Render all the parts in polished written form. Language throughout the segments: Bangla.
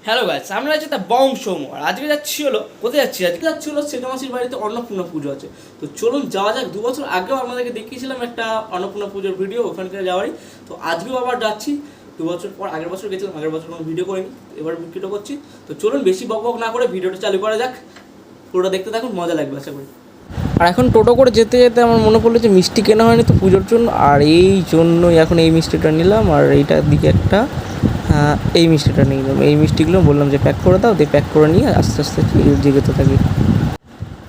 হ্যালো গাইস, আমরা আছি তা বং সোমো। আর আজকে যাচ্ছি হলো কোথায় যাচ্ছি? আজকে যাচ্ছি হলো সেটামাসির বাড়িতে অন্নপূর্ণা পুজো আছে। তো চলুন যাওয়া যাক। 2 বছর আগেও আমাদেরকে দেখিয়েছিলাম একটা অন্নপূর্ণা পুজোর ভিডিও, ওখানকার যাওয়ারই। তো আজকেও আবার যাচ্ছি। 2 বছর পর, আগের বছর গেছিলাম, আগের বছর কোনো ভিডিও করিনি, এবার ভিডিও করছি। তো চলুন বেশি বক না করে ভিডিওটা চালু করা যাক। পুরোটা দেখতে থাকুন, মজা লাগবে আশা করি। আর এখন টোটো করে যেতে যেতে আমার মনে পড়লো যে মিষ্টি কেনা হয়নি তো পুজোর জন্য, আর এই জন্যই এখন এই মিষ্টিটা নিলাম। আর এইটার দিকে একটা এই মিষ্টিটা নিয়ে নিলাম। এই মিষ্টিগুলো বললাম যে প্যাক করে দাও, দিয়ে প্যাক করে নিয়ে আস্তে আস্তে যেতে থাকি।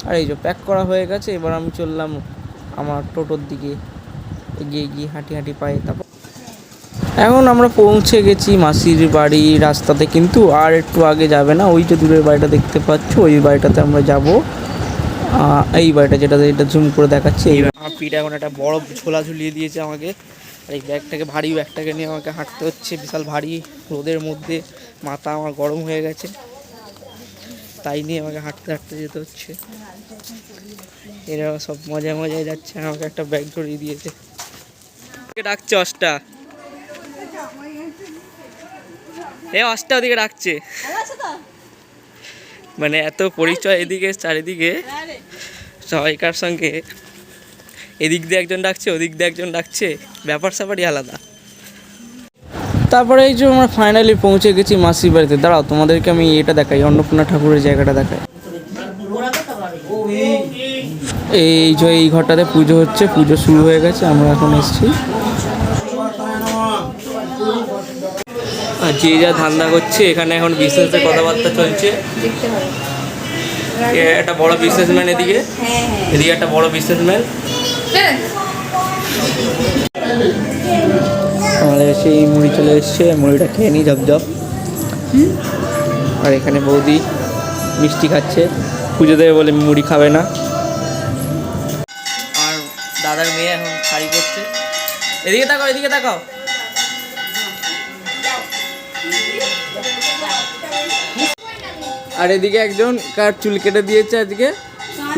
আর এই যে প্যাক করা হয়ে গেছে, এবার আমি চললাম আমার টোটোর দিকে, এগিয়ে গিয়ে হাঁটি হাঁটি পায়ে। তারপর এখন আমরা পৌঁছে গেছি মাসির বাড়ি রাস্তাতে, কিন্তু আর একটু আগে যাবে না, ওই যে দূরের বাড়িটা দেখতে পাচ্ছ, ওই বাড়িটাতে আমরা যাব। এই বাড়িটা যেটা জুম করে দেখাচ্ছি, এই আমার পিঠে এখন একটা বড় ঝোলা ঝুলিয়ে দিয়েছে আমাকে। আর এই ব্যাগটাকে, ভারী ব্যাগটাকে নিয়ে আমাকে হাঁটতে হচ্ছে, বিশাল ভারী, রোদের মধ্যে মাথা আমার গরম হয়ে গেছে, তাই নিয়ে আমাকে হাঁটতে হাঁটতে যেতে হচ্ছে। এরা সব মজায় মজায় যাচ্ছে, আমাকে একটা ব্যাগ ধরিয়ে দিয়েছে। ডাকছে অষ্টা, অষ্টা ওদিকে ডাকছে, মানে এত পরিচয় এদিকে চারিদিকে সবাইকার সঙ্গে। এদিক দিয়ে একজন ডাকছে, ওদিক দিয়ে একজন ডাকছে, ব্যাপার স্যাপারই আলাদা। তারপরে এই যে আমরা ফাইনালি পৌঁছে গেছি মাসির বাড়িতে। দাঁড়াও, তোমাদেরকে আমি এটা দেখাই, অন্নপূর্ণা ঠাকুরের জায়গাটা দেখাই। এই যে এই ঘরটাতে পুজো হচ্ছে, পুজো শুরু হয়ে গেছে, আমরা এখন এসেছি। আর যে যা ধান্দা করছে এখানে, এখন বিজনেসের কথাবার্তা চলছে। একটা বড় বিজনেসম্যান এদিকে, এদিকে একটা বড় বিজনেসম্যান। আমাদের সেই মুড়ি চলে এসছে, মুড়িটা খেয়ে নিই ঝপঝপ। আর এখানে বৌদি মিষ্টি খাচ্ছে, পুজো দেবে বলে মুড়ি খাবে না। আর দাদার মেয়ে এখন শাড়ি পরছে। এদিকে তাকাও, এদিকে তাকাও। আর এদিকে একজন কার চুল কেটে দিয়েছে, আজকে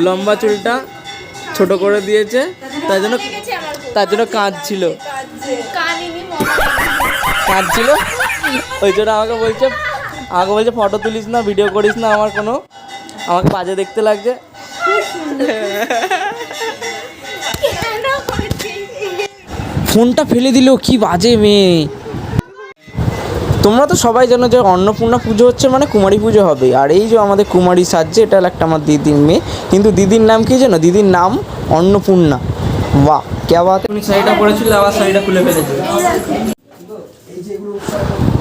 লম্বা চুলটা ছোট করে দিয়েছে, তার জন্য কাঁদছিল, ওই জন্য আমাকে বলছে ফটো তুলিস না, ভিডিও করিস না, আমাকে বাজে দেখতে লাগছে। ফোনটা ফেলে দিল, কি বাজে মেয়ে। তোমরা তো সবাই জানো যে অন্নপূর্ণা পুজো হচ্ছে মানে কুমারী পুজো হবে। আর এই যে আমাদের কুমারী সাজছে, এটা একটা আমার দিদির মেয়ে, কিন্তু দিদির নাম কি জানো? দিদির নাম অন্নপূর্ণা। বাহ, কে বাত। তুমি শাড়িটা পরেছিল, আবার শাড়িটা খুলে ফেলেছো।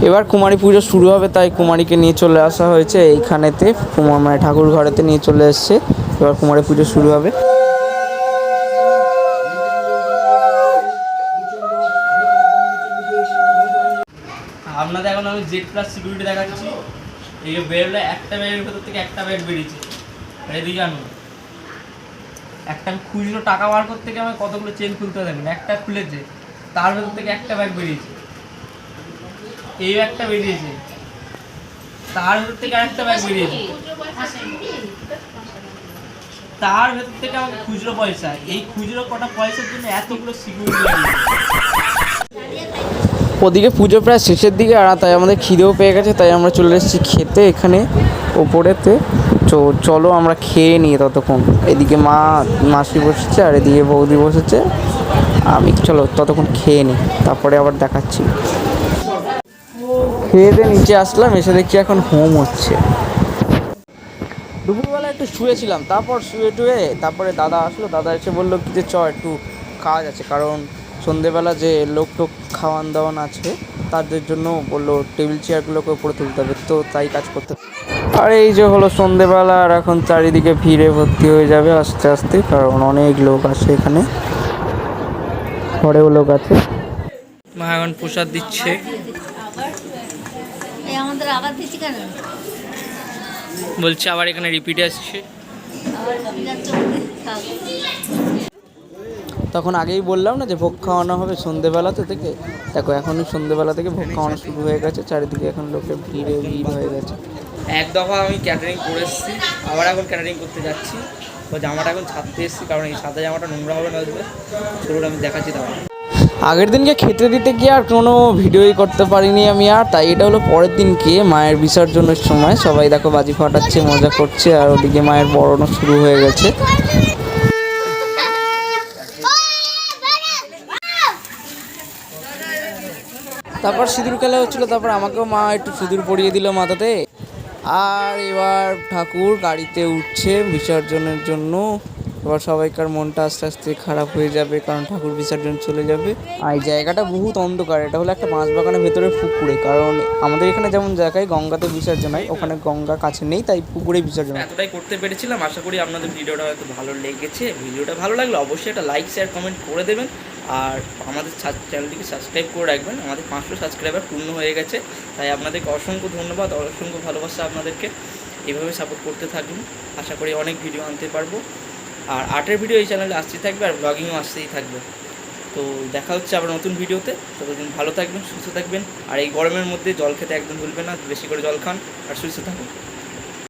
এবার কুমারী পুজো শুরু হবে, তাই কুমারীকে নিয়ে চলে আসা হয়েছে এইখানেতে, মানে ঠাকুর ঘরেতে নিয়ে চলে এসছে। এবার কুমারী পুজো শুরু হবে। আপনাদের এখন আমি জেড প্লাস সিকিউরিটি দেখাচ্ছি। এই বেরোলে একটা ব্যাগের ভেতর থেকে একটা ব্যাগ বেরিয়েছে। এদিকে আনুন, একটা আমি খুচরো টাকা বার করতে গিয়ে আমার কতগুলো চেন খুলতে দেখেন, একটা খুলেছে, তার ভেতর থেকে একটা ব্যাগ বেরিয়েছে। এই ব্যাগটা বেরিয়েছে, তার ভেতর থেকে আরেকটা ব্যাগ বেরিয়েছে, তার ভেতর থেকে আমাকে খুচরো পয়সা, এই খুচরো কটা পয়সার জন্য এতগুলো সিকিউরিটি। ওদিকে পুজো প্রায় শেষের দিকে, আর তাই আমাদের খিদেও পেয়ে গেছে, তাই আমরা চলে এসেছি খেতে এখানে ওপরেতে। চলো আমরা খেয়ে নিই ততক্ষণ। এদিকে মাসি বসেছে, আর এদিকে বৌদি বসেছে, আমি চলো ততক্ষণ খেয়ে নিই, তারপরে আবার দেখাচ্ছি। খেয়ে দিয়ে নিচে আসলাম, এসে দেখছি এখন হোম হচ্ছে। দুপুরবেলা একটু শুয়েছিলাম, তারপরে দাদা আসলো, দাদা এসে বললো কি যে একটু কাজ আছে, কারণ সন্ধেবেলা যে লোক খাওয়ান দাওয়ান আছে তাদের জন্য বললো টেবিল চেয়ারগুলোকে উপরে তুলতে হবে, তো তাই কাজ করতে। আর এই যে হলো সন্ধেবেলা, আর এখন চারিদিকে ভিড়ে ভর্তি হয়ে যাবে আস্তে আস্তে, কারণ অনেক লোক আসে এখানে, ঘরেও লোক আছে। মা এখন প্রসাদ দিচ্ছে। বলছে আবার এখানে রিপিটে আসছে। তখন আগেই বললাম না যে ভোগ খাওয়ানো হবে সন্ধেবেলাতে থেকে। দেখো এখনই সন্ধেবেলা থেকে ভোগ খাওয়ানো শুরু হয়ে গেছে, চারিদিকে এখন লোকের ভিড় হয়ে গেছে। এক দফা আমি ক্যাটারিং করে এসেছি, আবার এখন ক্যাটারিং করতে যাচ্ছি। তো জামাটা এখন ছাড়তে এসেছি, কারণ এই সাদা জামাটা নোংরা হবে না, চলুন আমি দেখাচ্ছি। তারপর আগের দিনকে খেতে দিতে গিয়ে আর কোনো ভিডিওই করতে পারিনি আমি, আর তাই এটা হলো পরের দিনকে মায়ের বিসর্জনের সময়। সবাই দেখো বাজি ফাটাচ্ছে, মজা করছে, আর ওদিকে মায়ের বরণও শুরু হয়ে গেছে। তারপর সিঁদুর খেলা হচ্ছিলো, তারপর আমাকেও মা একটু সিঁদুর পরিয়ে দিল মাথাতে। আর এবার ঠাকুর গাড়িতে উঠছে বিসর্জনের জন্য। এবার সবাইকার মনটা আস্তে আস্তে খারাপ হয়ে যাবে, কারণ ঠাকুর বিসর্জন চলে যাবে। আর এই জায়গাটা বহুত অন্ধকার, এটা হলো একটা বাঁশবাগানের ভেতরের পুকুরে, কারণ আমাদের এখানে যেমন জায়গায় গঙ্গাতে বিসর্জন হয়, ওখানে গঙ্গা কাছে নেই, তাই পুকুরে বিসর্জন হয়। এতটাই করতে পেরেছিলাম, আশা করি আপনাদের ভিডিওটা হয়তো ভালো লেগেছে। ভিডিওটা ভালো লাগলে অবশ্যই একটা লাইক শেয়ার কমেন্ট করে দেবেন, আর আমাদের চ্যানেলটিকে সাবস্ক্রাইব করে রাখবেন। আমাদের 500 সাবস্ক্রাইবার পূর্ণ হয়ে গেছে, তাই আপনাদেরকে অসংখ্য ধন্যবাদ, অসংখ্য ভালোবাসা আপনাদেরকে। এইভাবে সাপোর্ট করতে থাকুন, আশা করি অনেক ভিডিও আনতে পারবো। আর আর্টের ভিডিও এই চ্যানেলে আসতেই থাকবে, আর ব্লগিংও আসতেই থাকবে। তো দেখা হচ্ছে আবার নতুন ভিডিওতে। ততদিন ভালো থাকবেন, সুস্থ থাকবেন, আর এই গরমের মধ্যে জল খেতে একদম ভুলবেন না। বেশি করে জল খান আর সুস্থ থাকুন।